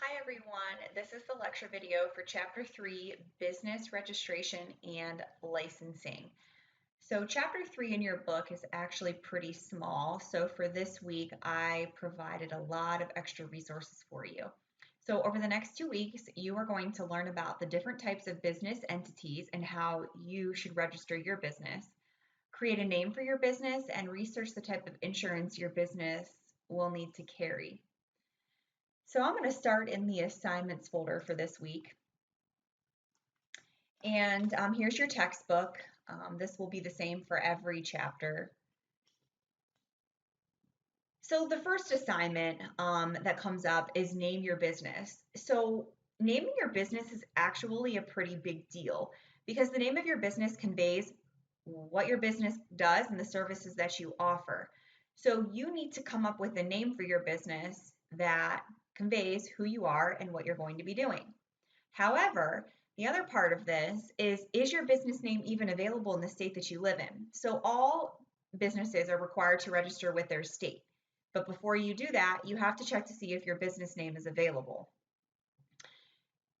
Hi everyone, this is the lecture video for Chapter 3, Business Registration and Licensing. So Chapter 3 in your book is actually pretty small, so for this week I provided a lot of extra resources for you. So over the next 2 weeks, you are going to learn about the different types of business entities and how you should register your business, create a name for your business, and research the type of insurance your business will need to carry. So I'm going to start in the assignments folder for this week. And here's your textbook. This will be the same for every chapter. So the first assignment that comes up is name your business. So naming your business is actually a pretty big deal because the name of your business conveys what your business does and the services that you offer. So you need to come up with a name for your business that conveys who you are and what you're going to be doing. However, the other part of this is your business name even available in the state that you live in? So all businesses are required to register with their state. But before you do that, you have to check to see if your business name is available.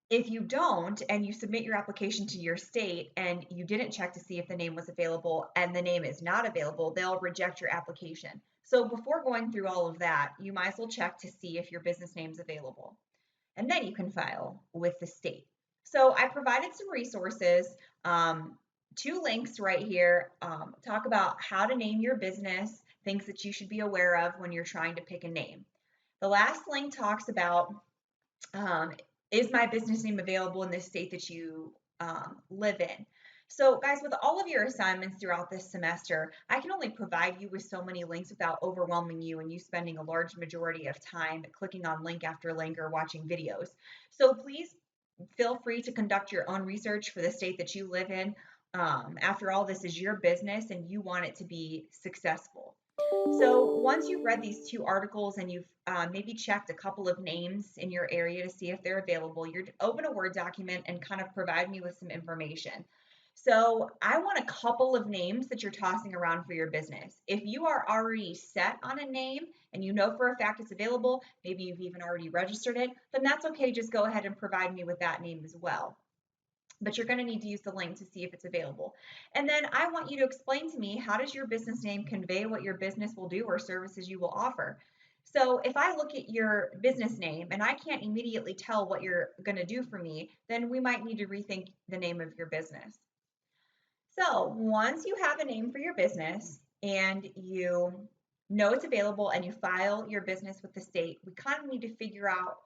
If you don't, and you submit your application to your state and you didn't check to see if the name was available and the name is not available, they'll reject your application. So before going through all of that, you might as well check to see if your business name is available. And then you can file with the state. So I provided some resources, 2 links right here, talk about how to name your business, things that you should be aware of when you're trying to pick a name. The last link talks about is my business name available in the state that you live in? So guys, with all of your assignments throughout this semester, I can only provide you with so many links without overwhelming you and you spending a large majority of time clicking on link after link or watching videos. So please feel free to conduct your own research for the state that you live in. After all, this is your business and you want it to be successful. So once you've read these 2 articles and you've maybe checked a couple of names in your area to see if they're available, you're to open a Word document and kind of provide me with some information. So I want a couple of names that you're tossing around for your business. If you are already set on a name and you know for a fact it's available, maybe you've even already registered it, then that's okay. Just go ahead and provide me with that name as well. But you're going to need to use the link to see if it's available. And then I want you to explain to me, how does your business name convey what your business will do or services you will offer? So if I look at your business name and I can't immediately tell what you're going to do for me, then we might need to rethink the name of your business. So once you have a name for your business and you know it's available and you file your business with the state, we kind of need to figure out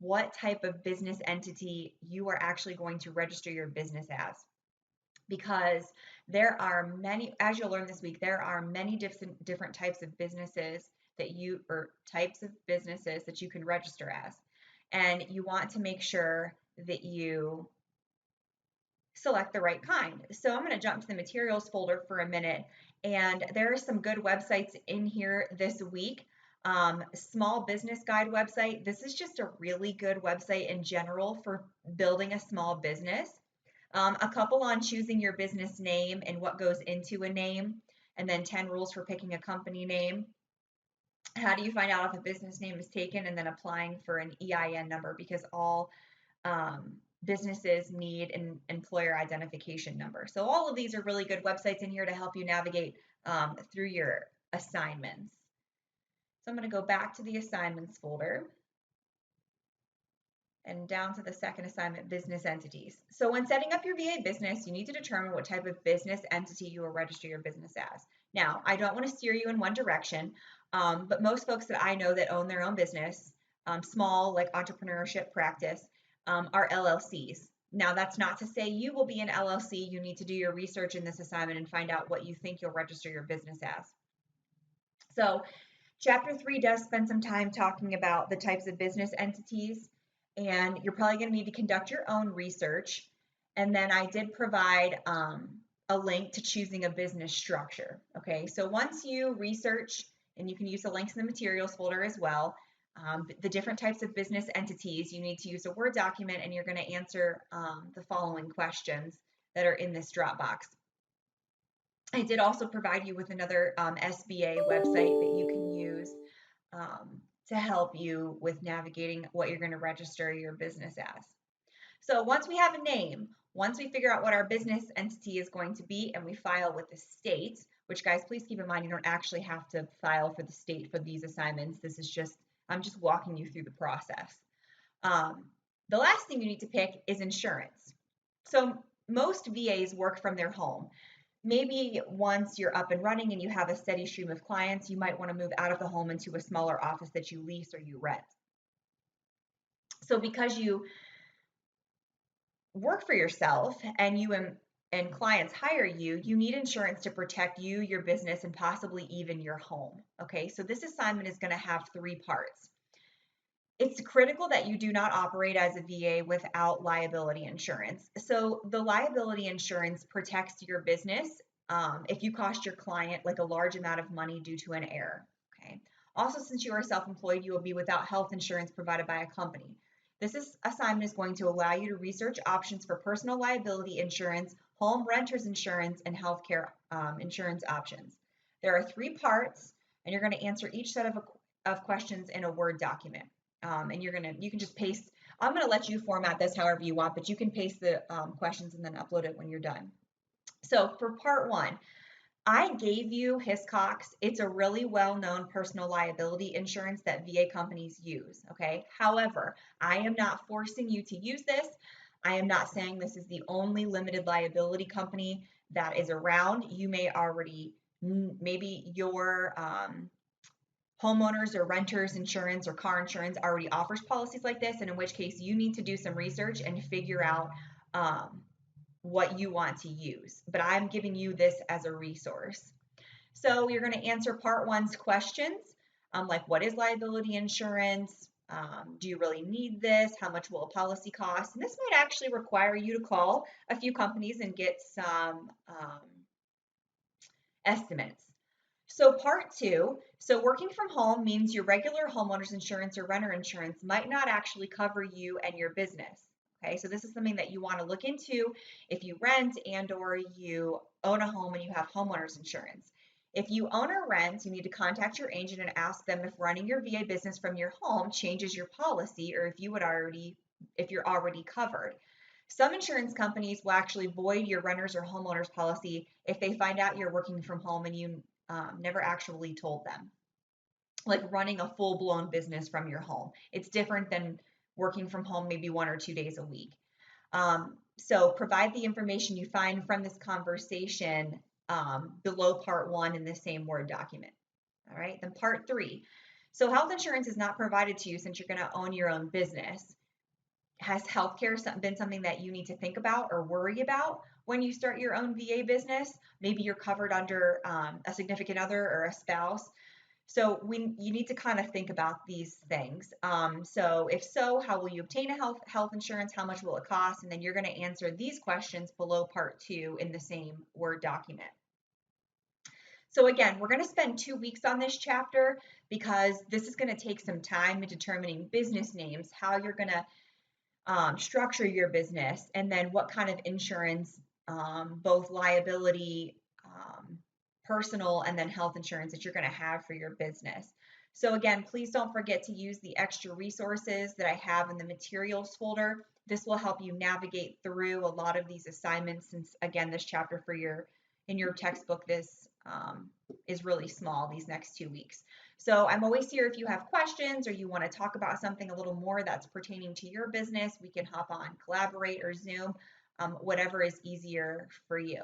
what type of business entity you are actually going to register your business as. Because there are many, as you'll learn this week, there are many different types of businesses that you, or types of businesses that you can register as. And you want to make sure that you select the right kind. So I'm going to jump to the materials folder for a minute, and there are some good websites in here this week. Small Business Guide website. This is just a really good website in general for building a small business. A couple on choosing your business name and what goes into a name, and then 10 rules for picking a company name. How do you find out if a business name is taken, and then applying for an EIN number, because all businesses need an employer identification number. So all of these are really good websites in here to help you navigate through your assignments. So I'm going to go back to the assignments folder and down to the second assignment, business entities. So when setting up your VA business, you need to determine what type of business entity you will register your business as. Now, I don't want to steer you in one direction, but most folks that I know that own their own business, small like entrepreneurship practice, are LLCs. Now, that's not to say you will be an LLC. You need to do your research in this assignment and find out what you think you'll register your business as. So Chapter 3 does spend some time talking about the types of business entities, and you're probably going to need to conduct your own research. And then I did provide a link to choosing a business structure. Okay, so once you research, and you can use the links in the materials folder as well, the different types of business entities, you need to use a Word document, and you're going to answer the following questions that are in this Dropbox. I did also provide you with another SBA website that you can use to help you with navigating what you're going to register your business as. So once we have a name, once we figure out what our business entity is going to be and we file with the state, which guys, please keep in mind, you don't actually have to file for the state for these assignments. This is just, I'm just walking you through the process. The last thing you need to pick is insurance. So most VAs work from their home. Maybe once you're up and running and you have a steady stream of clients, you might want to move out of the home into a smaller office that you lease or you rent. So because you work for yourself and and clients hire you, you need insurance to protect you, your business, and possibly even your home. Okay, so this assignment is going to have three parts. It's critical that you do not operate as a VA without liability insurance. So the liability insurance protects your business if you cost your client like a large amount of money due to an error. Okay. Also, since you are self-employed, you will be without health insurance provided by a company. Assignment is going to allow you to research options for personal liability insurance, home renters insurance, and healthcare insurance options. There are three parts, and you're going to answer each set of questions in a Word document. And you can just paste. I'm gonna let you format this however you want, but you can paste the questions and then upload it when you're done. So for part one, I gave you Hiscox. It's a really well-known personal liability insurance that VA companies use, okay? However, I am not forcing you to use this. I am not saying this is the only limited liability company that is around. You may already, maybe your homeowners or renters insurance or car insurance already offers policies like this, and in which case you need to do some research and figure out what you want to use. But I'm giving you this as a resource. So you're going to answer part one's questions, like what is liability insurance? Do you really need this? How much will a policy cost? And this might actually require you to call a few companies and get some estimates. So part two, so working from home means your regular homeowner's insurance or renter insurance might not actually cover you and your business. Okay, so this is something that you want to look into if you rent and or you own a home and you have homeowner's insurance. If you own or rent, you need to contact your agent and ask them if running your VA business from your home changes your policy or if you're already covered. Some insurance companies will actually void your renter's or homeowner's policy if they find out you're working from home and you never actually told them. Like running a full-blown business from your home. It's different than working from home maybe 1 or 2 days a week. So provide the information you find from this conversation below part one in the same Word document. All right, then part three. So health insurance is not provided to you since you're going to own your own business. Has healthcare been something that you need to think about or worry about when you start your own VA business? Maybe you're covered under a significant other or a spouse. So you need to kind of think about these things. So if so, how will you obtain a health insurance? How much will it cost? And then you're going to answer these questions below part two in the same Word document. So again, we're going to spend 2 weeks on this chapter because this is going to take some time in determining business names, how you're going to structure your business, and then what kind of insurance, both liability, personal, and then health insurance that you're going to have for your business. So again, please don't forget to use the extra resources that I have in the materials folder. This will help you navigate through a lot of these assignments since, again, this chapter in your textbook, this is really small these next 2 weeks. So I'm always here if you have questions or you want to talk about something a little more that's pertaining to your business. We can hop on Collaborate or Zoom, whatever is easier for you.